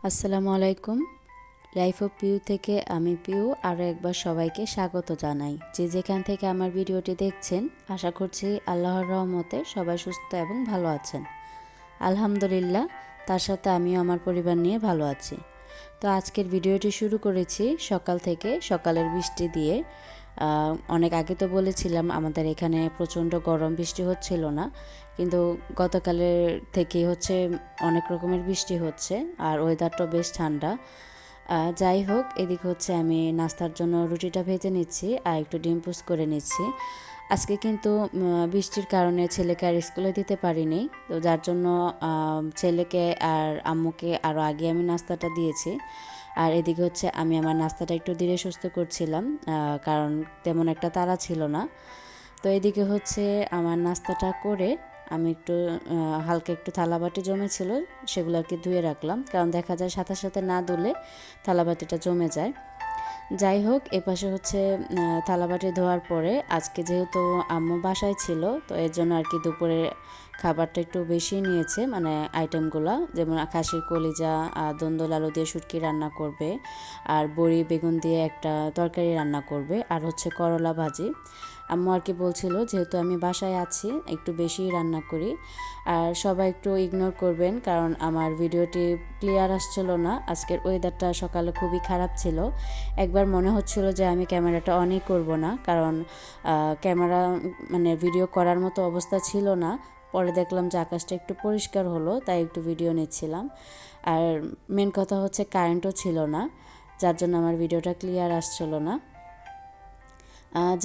আসসালামু আলাইকুম। Life of Piu থেকে আমি পিউ আরও একবার সবাইকে স্বাগত জানাই। যে যেখান থেকে আমার ভিডিওটি দেখছেন, আশা করছি আল্লাহর রহমতে সবাই সুস্থ এবং ভালো আছেন। আলহামদুলিল্লাহ, তার সাথে আমিও আমার পরিবার নিয়ে ভালো আছি। তো আজকের ভিডিওটি শুরু করেছি সকাল থেকে, সকালের বৃষ্টি দিয়ে। অনেক আগে তো বলেছিলাম আমাদের এখানে প্রচণ্ড গরম, বৃষ্টি হচ্ছিল না, কিন্তু গতকালের থেকেই হচ্ছে অনেক রকমের বৃষ্টি হচ্ছে আর ওয়েদারটাও বেশ ঠান্ডা। যাই হোক, এদিকে হচ্ছে আমি নাস্তার জন্য রুটিটা ভেজে নিচ্ছি আর একটু ডিম পোস্ট করে নিচ্ছি। আজকে কিন্তু বৃষ্টির কারণে ছেলেকে আর স্কুলে দিতে পারিনি, তো যার জন্য ছেলেকে আর আম্মুকে আরও আগে আমি নাস্তাটা দিয়েছি। আর এদিকে হচ্ছে আমি আমার নাস্তাটা একটু ধীরে সুস্থে করছিলাম, কারণ তেমন একটা তাড়া ছিল না। তো এদিকে হচ্ছে আমার নাস্তাটা করে আমি একটু হালকা একটু থালাবাটি জমেছিল, সেগুলো আর কি ধুয়ে রাখলাম, কারণ দেখা যায় সাথে সাথে না ধুলে থালাবাটিটা জমে যায়। যাই হোক, এপাশে হচ্ছে থালাবাটি ধোয়ার পরে আজকে যেহেতু আম্মু বাসায় ছিল, তো এর জন্য আর কি দুপুরে খাবারটা একটু বেশি নিয়েছে, মানে আইটেমগুলো যেমন খাসির কলিজা, দন্দল আলু দিয়ে শুটকি রান্না করবে, আর বড়ি বেগুন দিয়ে একটা তরকারি রান্না করবে, আর হচ্ছে করলা ভাজি। আম্মু আর কি বলছিল যেহেতু আমি বাসায় আছি একটু বেশিই রান্না করি। আর সবাই একটু ইগনোর করবেন, কারণ আমার ভিডিওটি ক্লিয়ার আসছিল না। আজকের ওয়েদারটা সকালে খুবই খারাপ ছিল, একবার মনে হচ্ছিল যে আমি ক্যামেরাটা অনই করব না, কারণ ক্যামেরা মানে ভিডিও করার মতো অবস্থা ছিল না। পরে দেখলাম যে আকাশটা একটু পরিষ্কার হলো, তাই একটু ভিডিও নিচ্ছিলাম। আর মেন কথা হচ্ছে কারেন্টও ছিল না, যার জন্য আমার ভিডিওটা ক্লিয়ার আসছিল না।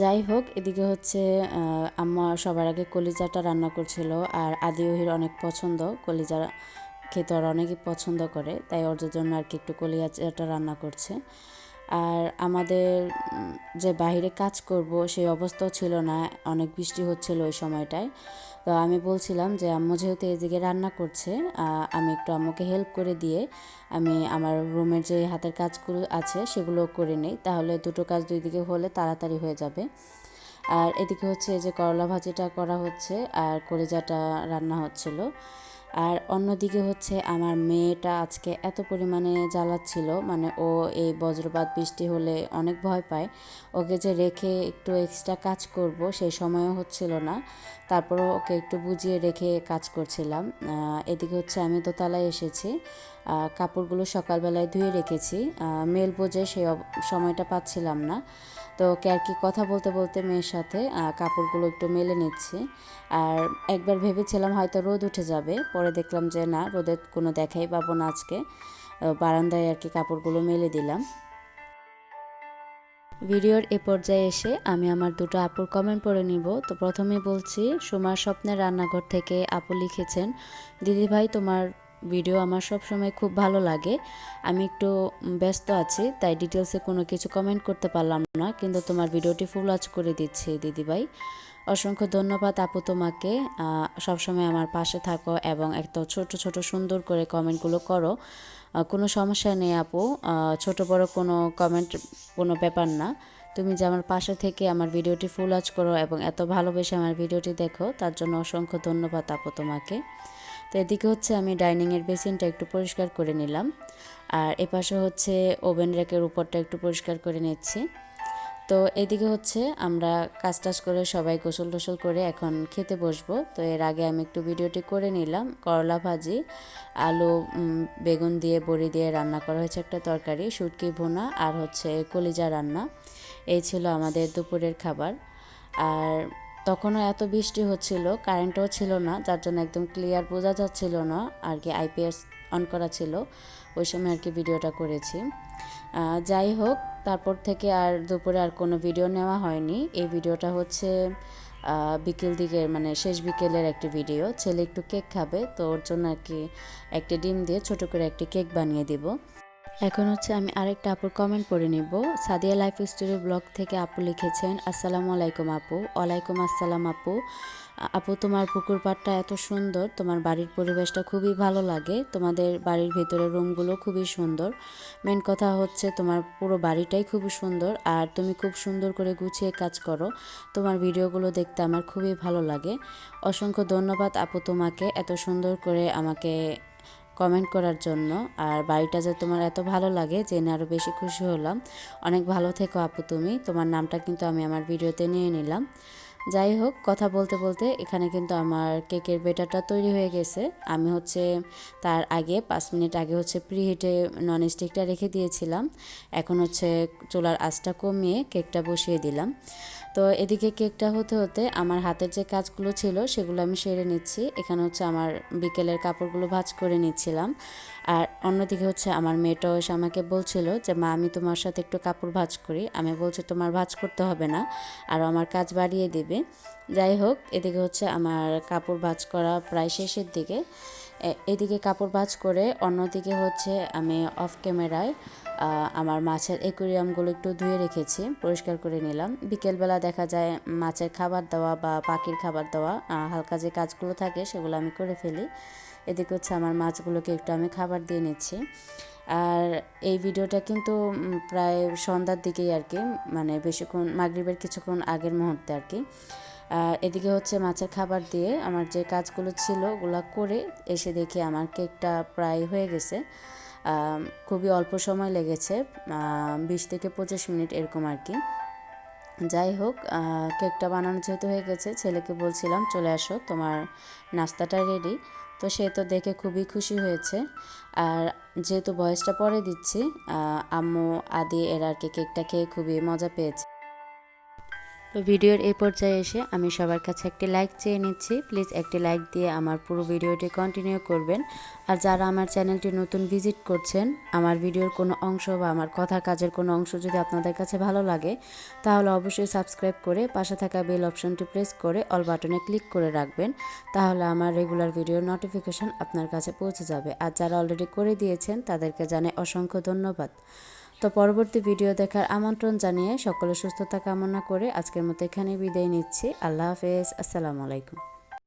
যাই হোক, এদিকে হচ্ছে আম্মা সবার আগে কলিজাটা রান্না করছিল, আর আদিওহির অনেক পছন্দ কলিজা খেতে, ওর অনেকই পছন্দ করে, তাই ওর জন্য আর কি একটু কলিজাটা রান্না করছে। আর আমাদের যে বাইরে কাজ করব সেই অবস্থাও ছিল না, অনেক বৃষ্টি হচ্ছিল ওই সময়টায়। তো আমি বলছিলাম যে আম্মু যেহেতু এদিকে রান্না করছে, আমি একটু আম্মুকে হেল্প করে দিয়ে আমি আমার রুমের যে হাতের কাজগুলো আছে সেগুলো করে নিই, তাহলে দুটো কাজ দুই দিকে হলে তাড়াতাড়ি হয়ে যাবে। আর এদিকে হচ্ছে এই যে করলা ভাজিটা করা হচ্ছে আর কলিজাটা রান্না হচ্ছিল। আর অন্যদিকে হচ্ছে আমার মেয়েটা আজকে এত পরিমাণে জ্বালাচ্ছিল, মানে ও এই বজ্রপাত বৃষ্টি হলে অনেক ভয় পায়। ওকে যে রেখে একটু এক্সট্রা কাজ করব সেই সময়ও হচ্ছিল না, তারপরও ওকে একটু বুঝিয়ে রেখে কাজ করছিলাম। এদিকে হচ্ছে আমি দোতলায় এসেছি, কাপড়গুলো সকালবেলায় ধুয়ে রেখেছি, মেল বোঝে সেই সময়টা পাচ্ছিলাম না, তো ওকে আর কি কথা বলতে বলতে মেয়ের সাথে কাপড়গুলো একটু মেলে নিচ্ছি। আর একবার ভেবেছিলাম হয়তো রোদ উঠে যাবে, পরে দেখলাম যে না, রোদের কোনো দেখাই পাবো না আজকে। বারান্দায় আর কি কাপড়গুলো মেলে দিলাম। ভিডিওর এ পর্যায়ে এসে আমি আমার দুটো আপুর কমেন্ট পড়ে নিব। তো প্রথমেই বলছি, সুমার স্বপ্নের রান্নাঘর থেকে আপু লিখেছেন, দিদিভাই তোমার ভিডিও আমার সব সময় খুব ভালো লাগে। আমি একটু ব্যস্ত আছি, তাই ডিটেলসে কোনো কিছু কমেন্ট করতে পারলাম না, কিন্তু তোমার ভিডিওটি ফুল ওয়াচ করে দিচ্ছি দিদিভাই। অসংখ্য ধন্যবাদ আপু তোমাকে, সবসময় আমার পাশে থাকো এবং এত ছোট ছোট সুন্দর করে কমেন্টগুলো করো। কোনো সমস্যা নেই আপু, ছোট বড় কোনো কমেন্ট কোনো ব্যাপার না। তুমি যে আমার পাশে থেকে আমার ভিডিওটি ফুল ওয়াচ করো এবং এত ভালোবেসে আমার ভিডিওটি দেখো, তার জন্য অসংখ্য ধন্যবাদ আপু তোমাকে। তো এদিকে হচ্ছে আমি ডাইনিংয়ের বেসিনটা একটু পরিষ্কার করে নিলাম, আর এপাশে হচ্ছে ওভেন র্যাকের উপরটা একটু পরিষ্কার করে নিচ্ছি। তো এদিকে হচ্ছে আমরা কাজ টাজ করে সবাই গোসল টোসল করে এখন খেতে বসবো। তো এর আগে আমি একটু ভিডিওটি করে নিলাম। করলা ভাজি, আলু বেগুন দিয়ে বড়ি দিয়ে রান্না করা হয়েছে একটা তরকারি, শুটকি ভুনা, আর হচ্ছে কলিজা রান্না। এই ছিল আমাদের দুপুরের খাবার। আর তখনও এত বৃষ্টি হচ্ছিল, কারেন্টও ছিল না, যার জন্য একদম ক্লিয়ার বোঝা যাচ্ছিল না আর কি, আইপিএস অন করা ছিল, ওই সময় আর কি ভিডিওটা করেছি। যাই হোক, তারপর থেকে আর দুপুরে আর কোনো ভিডিও নেওয়া হয়নি। এই ভিডিওটা হচ্ছে বিকেল দিকের, মানে শেষ বিকেলের একটি ভিডিও। ছেলে একটু কেক খাবে, তো ওর জন্য আর কি একটা ডিম দিয়ে ছোট করে একটি কেক বানিয়ে দিব। এখন হচ্ছে আমি আরেকটা আপুর কমেন্ট পড়ে নিব। সাদিয়া লাইফ স্টোরি ব্লগ থেকে আপু লিখেছেন, আসসালামু আলাইকুম আপু। ওয়ালাইকুম আসসালাম আপু। আপু তোমার পুকুর পাড়টা এত সুন্দর, তোমার বাড়ির পরিবেশটা খুবই ভালো লাগে, তোমাদের বাড়ির ভেতরের রুমগুলো খুবই সুন্দর। মেন কথা হচ্ছে তোমার পুরো বাড়িটাই খুবই সুন্দর, আর তুমি খুব সুন্দর করে গুছিয়ে কাজ করো। তোমার ভিডিওগুলো দেখতে আমার খুবই ভালো লাগে। অসংখ্য ধন্যবাদ আপু তোমাকে, এত সুন্দর করে আমাকে কমেন্ট করার জন্য। আর বাড়িটা যে তোমার এত ভালো লাগে জেনে আরও বেশি খুশি হলাম। অনেক ভালো থেকো আপু তুমি, তোমার নামটা কিন্তু আমি আমার ভিডিওতে নিয়ে নিলাম। যাই হোক, কথা বলতে বলতে এখানে কিন্তু আমার কেকের ব্যাটারটা তৈরি হয়ে গেছে। আমি তার আগে 5 মিনিট আগে প্রিহিটে ননস্টিকটা রেখে দিয়েছিলাম। এখন চুলার আঁচটা কমিয়ে কেকটা বসিয়ে দিলাম। তো এদিকে কেকটা হতে হতে আমার হাতের যে কাজগুলো ছিল সেগুলো আমি সেরে নিচ্ছি। এখানে আমার বিকেলের কাপড়গুলো ভাঁজ করে নিচ্ছিলাম। আর অন্যদিকে আমার মেয়েটাও এসে আমাকে বলছিল যে মা আমি তোমার সাথে একটু কাপড় ভাঁজ করি। আমি বলছি তোমার ভাঁজ করতে হবে না, আর আমার কাজ বাড়িয়ে দেবে। যাই হোক, এদিকে আমার কাপড় ভাঁজ করা প্রায় শেষের দিকে। এদিকে কাপড় ভাঁজ করে অন্যদিকে আমি অফ ক্যামেরায় আমার মাছের অ্যাকুরিয়ামগুলো একটু ধুয়ে রেখেছি, পরিষ্কার করে নিলাম। বিকেলবেলা দেখা যায় মাছের খাবার দেওয়া বা পাখির খাবার দেওয়া, হালকা যে কাজগুলো থাকে সেগুলো আমি করে ফেলি। এদিকে আমার মাছগুলোকে একটু আমি খাবার দিয়ে নিচ্ছি। আর এই ভিডিওটা কিন্তু প্রায় সন্ধ্যার দিকেই আর কি, মানে বেশিক্ষণ মাগরিবের কিছুক্ষণ আগের মুহূর্তে আর কি। এদিকে মাছের খাবার দিয়ে আমার যে কাজগুলো ছিল ওগুলো করে এসে দেখি আমার কেকটা প্রায় হয়ে গেছে। খুবই অল্প সময় লেগেছে, 20 থেকে 25 মিনিট এরকম আর কি। যাই হোক, কেকটা বানানো যেহেতু হয়ে গেছে, ছেলেকে বলছিলাম চলে আসো তোমার নাস্তাটা রেডি। তো সে তো দেখে খুবই খুশি হয়েছে। আর যেহেতু ভয়েসটা পরে দিচ্ছি, আম্মু আদি এরা আর কি কেকটা খেয়ে খুবই মজা পেয়েছে। তো ভিডিওর এই পর্যায়ে এসে আমি সবার কাছে একটি লাইক চেয়ে নিচ্ছি। প্লিজ একটি লাইক দিয়ে আমার পুরো ভিডিওটি কন্টিনিউ করবেন। আর যারা আমার চ্যানেলটি নতুন ভিজিট করছেন, আমার ভিডিওর কোনো অংশ বা আমার কথা কাজের কোনো অংশ যদি আপনাদের কাছে ভালো লাগে, তাহলে অবশ্যই সাবস্ক্রাইব করে পাশে থাকা বেল অপশনটি প্রেস করে অল বাটনে ক্লিক করে রাখবেন। তাহলে আমার রেগুলার ভিডিওর নোটিফিকেশন আপনার কাছে পৌঁছে যাবে। আর যারা অলরেডি করে দিয়েছেন তাদেরকে জানাই অসংখ্য ধন্যবাদ। তো পরবর্তী ভিডিও দেখার আমন্ত্রণ জানিয়ে সকলের সুস্থতা কামনা করে আজকের মতো এখানেই বিদায় নিচ্ছি। আল্লাহ হাফেজ, আসসালামু আলাইকুম।